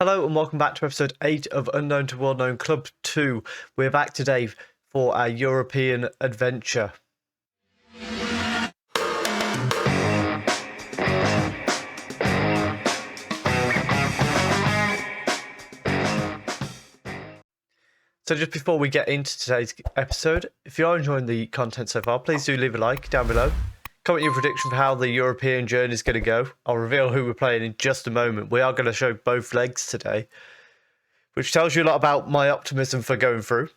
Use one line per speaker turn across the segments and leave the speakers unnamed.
Hello and welcome back to episode 8 of Unknown to World Known Club 2. We're back today for our European adventure. So just before we get into today's episode, if you are enjoying the content so far, please do leave a like down below. Comment your prediction for how the European journey is going to go. I'll reveal who we're playing in just a moment. We are going to show both legs today, which tells you a lot about my optimism for going through.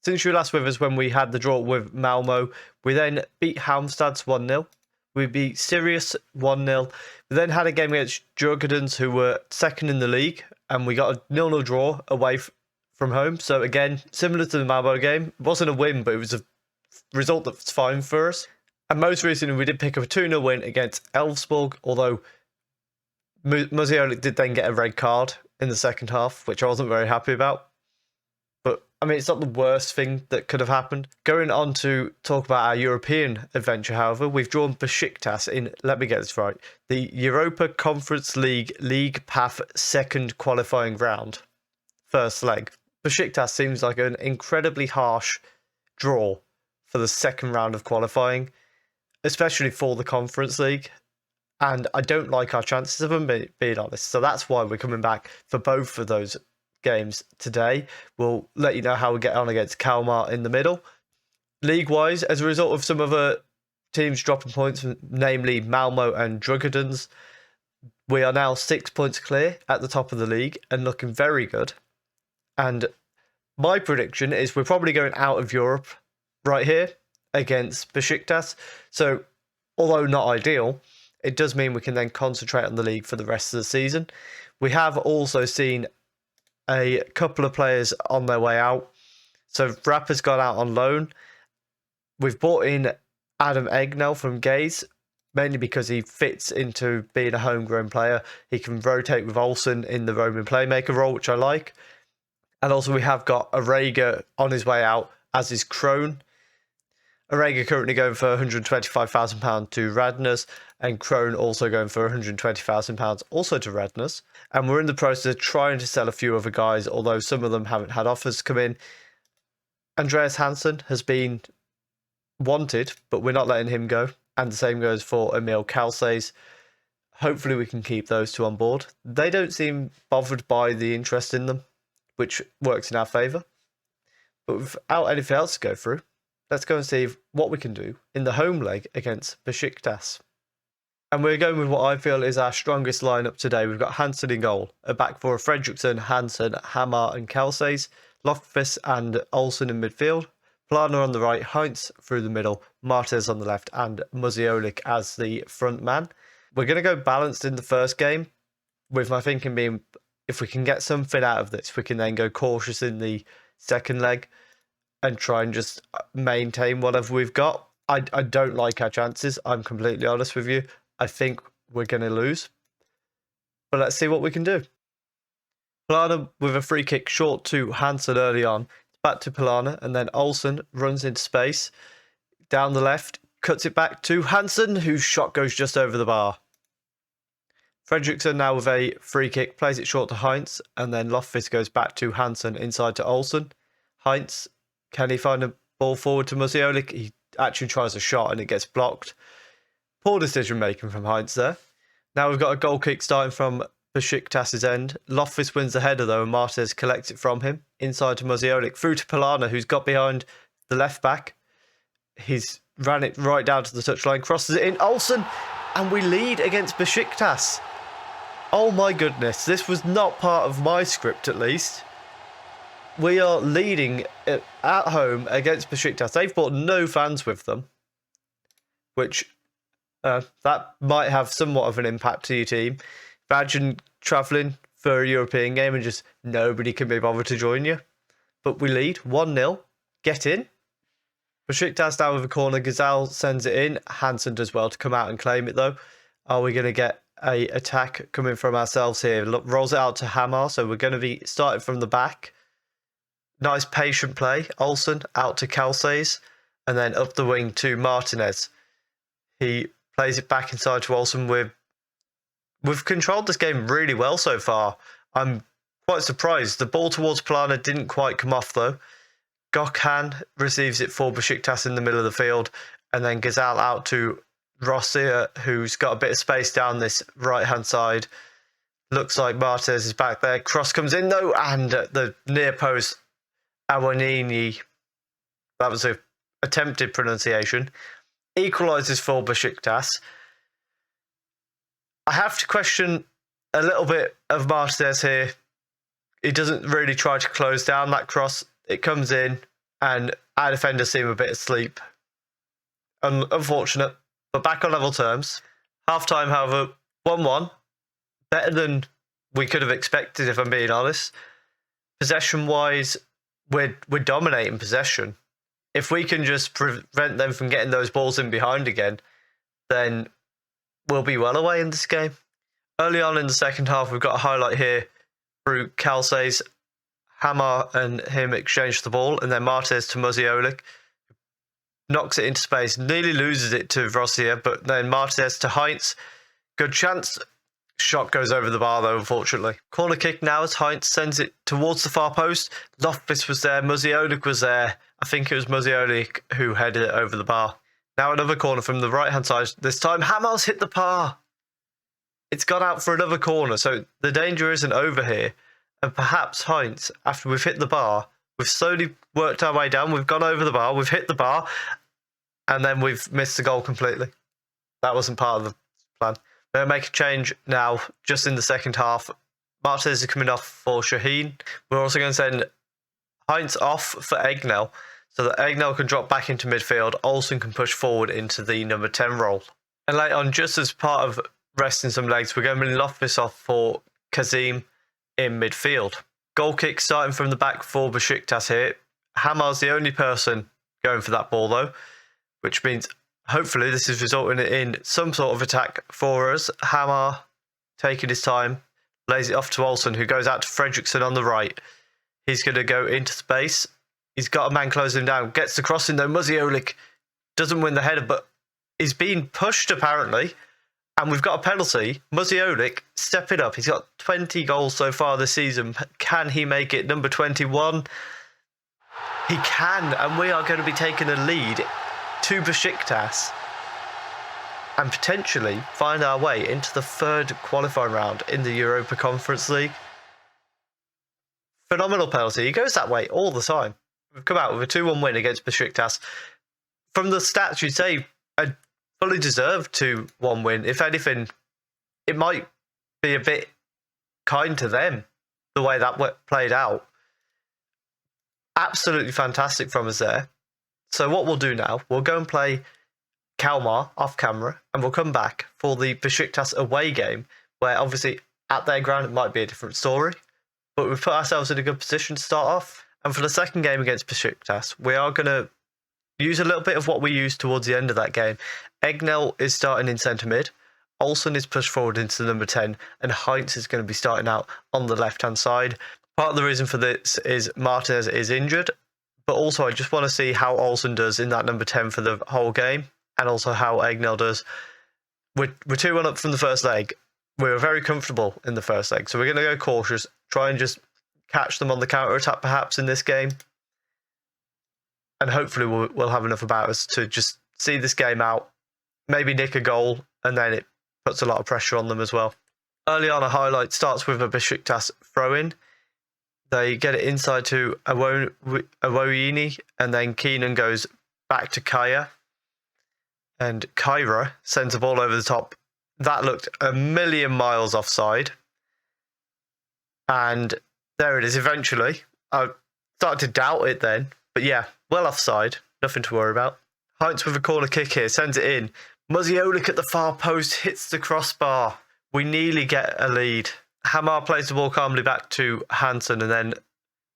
Since you were last with us when we had the draw with Malmo, we then beat Halmstad 1-0. We beat Sirius 1-0. We then had a game against Jurgens, who were second in the league, and we got a 0-0 draw away from home. So again, similar to the Malmo game, it wasn't a win, but it was a result that's fine for us. And most recently, we did pick up a 2-0 win against Elfsborg, although Musiolic did then get a red card in the second half, which I wasn't very happy about. But, I mean, it's not the worst thing that could have happened. Going on to talk about our European adventure, however, we've drawn Besiktas in, let me get this right, the Europa Conference League Path second qualifying round. First leg. Besiktas seems like an incredibly harsh draw for the second round of qualifying, especially for the Conference League. And I don't like our chances of them, being honest. So that's why we're coming back for both of those games today. We'll let you know how we get on against Kalmar in the middle. League-wise, as a result of some other teams dropping points, namely Malmo and Jurgens, we are now 6 points clear at the top of the league and looking very good. And my prediction is we're probably going out of Europe right here against Besiktas. So, although not ideal, it does mean we can then concentrate on the league for the rest of the season. We have also seen a couple of players on their way out. So Rapper's gone out on loan. We've brought in Adam Egnell from Gaze, mainly because he fits into being a homegrown player. He can rotate with Olsen in the roaming playmaker role, which I like. And also we have got Arega on his way out, as is Krohn. Arega currently going for £125,000 to Radners, and Krohn also going for £120,000 also to Radners. And we're in the process of trying to sell a few other guys, although some of them haven't had offers come in. Andreas Hansen has been wanted, but we're not letting him go. And the same goes for Emil Calces. Hopefully we can keep those two on board. They don't seem bothered by the interest in them, which works in our favour. But without anything else to go through, let's go and see what we can do in the home leg against Besiktas. And we're going with what I feel is our strongest lineup today. We've got Hansen in goal, a back four of Fredriksson, Hansen, Hamar and Calces, Loftus and Olsen in midfield, Plana on the right, Heinz through the middle, Martez on the left and Musiolic as the front man. We're going to go balanced in the first game, with my thinking being if we can get something out of this, we can then go cautious in the second leg and try and just maintain whatever we've got. I don't like our chances, I'm completely honest with you. I think we're going to lose. But let's see what we can do. Plana with a free kick short to Hansen early on. Back to Plana, and then Olsen runs into space. Down the left, cuts it back to Hansen, whose shot goes just over the bar. Fredriksson now with a free kick, plays it short to Heinz, and then Loftus goes back to Hansen inside to Olsen. Heinz, can he find a ball forward to Musiolic? He actually tries a shot and it gets blocked. Poor decision making from Heinz there. Now we've got a goal kick starting from Besiktas' end. Loftus wins the header though, and Martez collects it from him. Inside to Musiolic, through to Plana, who's got behind the left back. He's ran it right down to the touchline, crosses it in. Olsen, and we lead against Besiktas. Oh my goodness, this was not part of my script at least. We are leading at home against Besiktas. They've brought no fans with them, which that might have somewhat of an impact to your team. Imagine travelling for a European game and just nobody can be bothered to join you. But we lead 1-0. Get in. Besiktas now with a corner. Gazal sends it in. Hansen does well to come out and claim it though. Are we going to get a attack coming from ourselves here? Rolls it out to Hamar, so we're going to be starting from the back. Nice patient play. Olsen out to Calces, and then up the wing to Martinez. He plays it back inside to Olsen. We've controlled this game really well so far. I'm quite surprised. The ball towards Plana didn't quite come off though. Gökhan receives it for Besiktas in the middle of the field, and then Gazal out to Rossia, who's got a bit of space down this right-hand side. Looks like Martinez is back there. Cross comes in though, and at the near post, Awanini, that was a attempted pronunciation, equalises for Besiktas. I have to question a little bit of Martinez here. He doesn't really try to close down that cross. It comes in, and our defenders seem a bit asleep. Unfortunate, but back on level terms. Half-time, however, 1-1. Better than we could have expected, if I'm being honest. Possession-wise, we're dominating possession. If we can just prevent them from getting those balls in behind again, then we'll be well away in this game. Early on in the second half, we've got a highlight here through Calce's. Hammer and him exchange the ball, and then Martinez to Muziolik. Knocks it into space, nearly loses it to Rossia, but then Martinez to Heinz. Good chance. Shot goes over the bar though, unfortunately. Corner kick now as Heinz sends it towards the far post. Loftus was there, Muziolik was there. I think it was Muziolik who headed it over the bar. Now another corner from the right-hand side. This time Hamel's hit the bar. It's gone out for another corner, so the danger isn't over here. And perhaps Heinz, after we've hit the bar, we've slowly worked our way down, we've gone over the bar, we've hit the bar, and then we've missed the goal completely. That wasn't part of the plan. We're going to make a change now, just in the second half. Martinez is coming off for Shaheen. We're also going to send Heinz off for Egnell, so that Egnell can drop back into midfield. Olsen can push forward into the number 10 role. And later on, just as part of resting some legs, we're going to bring Loftus off for Kazim in midfield. Goal kick starting from the back for Besiktas here. Hamar's the only person going for that ball though, which means hopefully this is resulting in some sort of attack for us. Hamar taking his time, lays it off to Olsen, who goes out to Fredriksson on the right. He's going to go into space. He's got a man closing him down. Gets the cross in though. Muziolik doesn't win the header, but is being pushed apparently. And we've got a penalty. Muziolik stepping up. He's got 20 goals so far this season. Can he make it number 21? He can, and we are going to be taking a lead to Besiktas and potentially find our way into the third qualifying round in the Europa Conference League. Phenomenal penalty. He goes that way all the time. We've come out with a 2-1 win against Besiktas. From the stats, you'd say a fully deserved 2-1 win. If anything, it might be a bit kind to them, the way that played out. Absolutely fantastic from us there. So what we'll do now, we'll go and play Kalmar off camera, and we'll come back for the Besiktas away game, where obviously at their ground it might be a different story, but we've put ourselves in a good position to start off. And for the second game against Besiktas, we are going to use a little bit of what we used towards the end of that game. Egnell is starting in centre mid, Olsen is pushed forward into the number 10, and Heinz is going to be starting out on the left-hand side. Part of the reason for this is Martinez is injured, but also I just want to see how Olsen does in that number 10 for the whole game, and also how Egnell does. We're 2-1 up from the first leg. We were very comfortable in the first leg, so we're going to go cautious, try and just catch them on the counter-attack perhaps in this game. And hopefully we'll have enough about us to just see this game out, maybe nick a goal, and then it puts a lot of pressure on them as well. Early on, a highlight starts with a Besiktas throw-in. They get it inside to Awoyini, and then Keenan goes back to Kaya. And Kyra sends the ball over the top. That looked a million miles offside. And there it is eventually. I started to doubt it then. But yeah, well offside. Nothing to worry about. Heinz with a corner kick here, sends it in. Muziolik at the far post hits the crossbar. We nearly get a lead. Hamar plays the ball calmly back to Hansen, and then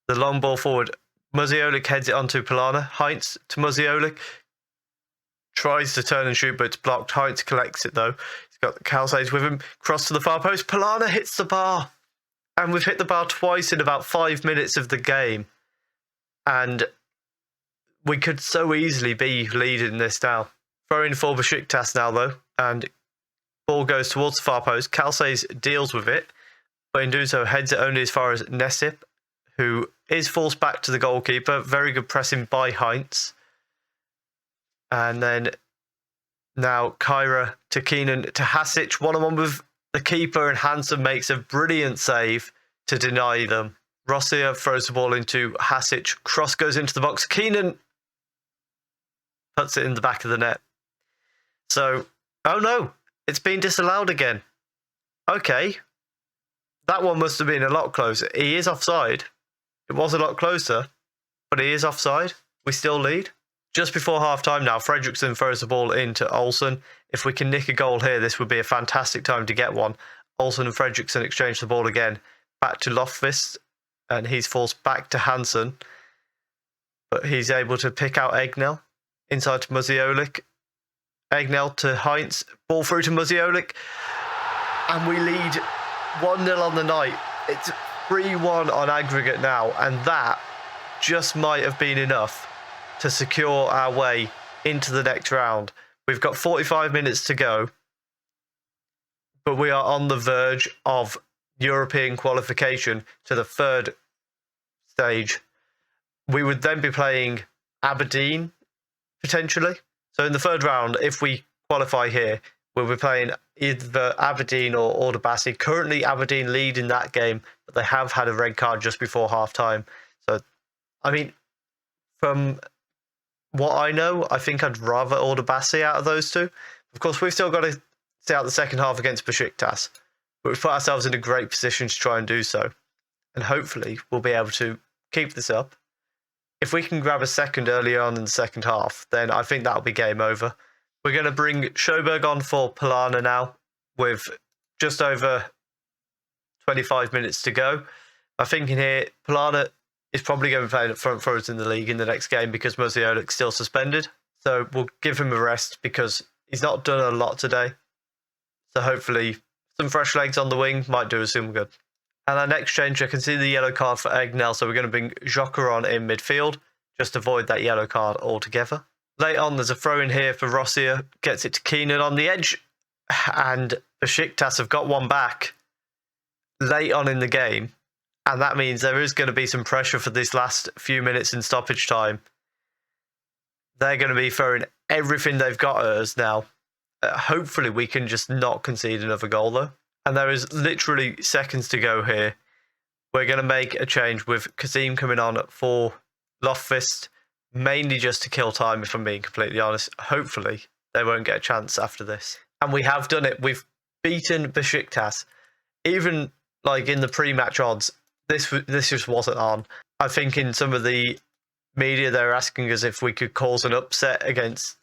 the long ball forward. Muziolik heads it onto Polana. Heinz to Muziolik. Tries to turn and shoot, but it's blocked. Heinz collects it though. He's got Calces with him. Cross to the far post. Polana hits the bar. And we've hit the bar twice in about 5 minutes of the game. And we could so easily be leading this now. Throw in for Besiktas now though. And ball goes towards the far post. Calces deals with it. but in doing so, heads it only as far as Nesip, who is forced back to the goalkeeper. Very good pressing by Heinz. And then now Kyra to Keenan to Hasic, one-on-one with the keeper, and Hansen makes a brilliant save to deny them. Rossia throws the ball into Hasic. Cross goes into the box. Keenan puts it in the back of the net. So, oh no, it's been disallowed again. Okay. That one must have been a lot closer. He is offside. It was a lot closer, but he is offside. We still lead. Just before half-time now, Fredriksson throws the ball into Olsen. If we can nick a goal here, this would be a fantastic time to get one. Olsen and Fredriksson exchange the ball again. Back to Loftvist, and he's forced back to Hansen. But he's able to pick out Egnell. Inside to Muziolik. Egnell to Heinz. Ball through to Muziolik. And we lead 1-0 on the night. It's 3-1 on aggregate now, and that just might have been enough to secure our way into the next round. We've got 45 minutes to go, but we are on the verge of European qualification to the third stage. We would then be playing Aberdeen, potentially. So in the third round, if we qualify here, we'll be playing either Aberdeen or Ordubasi. Currently, Aberdeen lead in that game, but they have had a red card just before half-time. So, I mean, from what I know, I think I'd rather Ordubasi out of those two. Of course, we've still got to see out the second half against Besiktas, but we've put ourselves in a great position to try and do so. And hopefully, we'll be able to keep this up. If we can grab a second early on in the second half, then I think that'll be game over. We're going to bring Sjoberg on for Polana now with just over 25 minutes to go. I'm thinking here, Polana is probably going to be playing up front for us in the league in the next game because Muziolik's still suspended. So we'll give him a rest because he's not done a lot today. So hopefully some fresh legs on the wing might do us some good. And our next change, I can see the yellow card for Egnell, so we're going to bring Joker on in midfield. Just avoid that yellow card altogether. Late on, there's a throw in here for Rossia. Gets it to Keenan on the edge. And Besiktas have got one back late on in the game. And that means there is going to be some pressure for this last few minutes in stoppage time. They're going to be throwing everything they've got at us now. Hopefully we can just not concede another goal though. And there is literally seconds to go here. We're going to make a change with Kazim coming on for Loftvist. Mainly just to kill time, if I'm being completely honest. Hopefully, they won't get a chance after this. And we have done it. We've beaten Besiktas. Even like in the pre-match odds, this just wasn't on. I think in some of the media, they're asking us if we could cause an upset against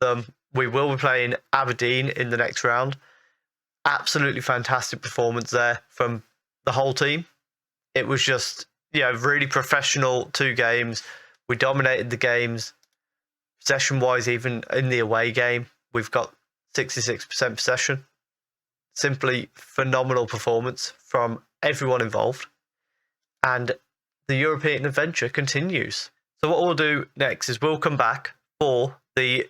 them. We will be playing Aberdeen in the next round. Absolutely fantastic performance there from the whole team. It was just, really professional 2 games. We dominated the games, possession-wise, even in the away game. We've got 66% possession. Simply phenomenal performance from everyone involved. And the European adventure continues. So what we'll do next is we'll come back for the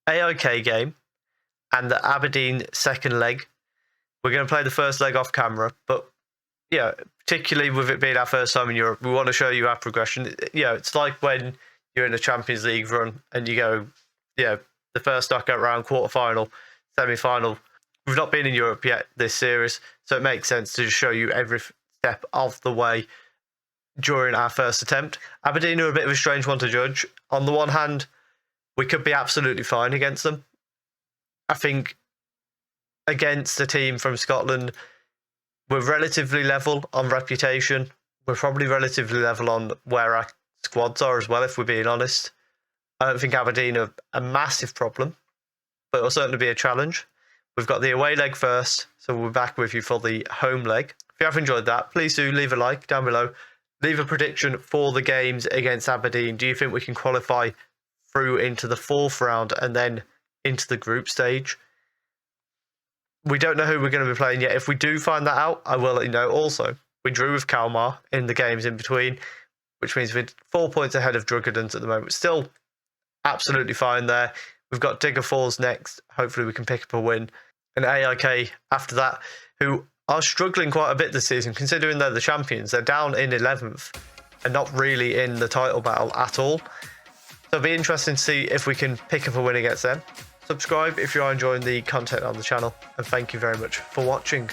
AIK game and the Aberdeen second leg. We're going to play the first leg off camera, but particularly with it being our first time in Europe, we want to show you our progression. It's like when you're in a Champions League run and you go, the first knockout round, quarter-final, semi-final. We've not been in Europe yet this series, so it makes sense to just show you every step of the way during our first attempt. Aberdeen are a bit of a strange one to judge. On the one hand, we could be absolutely fine against them. I think against a team from Scotland, we're relatively level on reputation. We're probably relatively level on where our squads are as well, if we're being honest. I don't think Aberdeen are a massive problem, but it'll certainly be a challenge. We've got the away leg first, so we'll be back with you for the home leg. If you have enjoyed that, please do leave a like down below. Leave a prediction for the games against Aberdeen. Do you think we can qualify through into the 4th round and then into the group stage? We don't know who we're going to be playing yet. If we do find that out, I will let you know. Also, we drew with Kalmar in the games in between, which means we're 4 points ahead of Drugardens at the moment. Still absolutely fine there. We've got Digger Falls next. Hopefully we can pick up a win. And AIK after that, who are struggling quite a bit this season, considering they're the champions. They're down in 11th and not really in the title battle at all. So it'll be interesting to see if we can pick up a win against them. Subscribe if you are enjoying the content on the channel, and thank you very much for watching.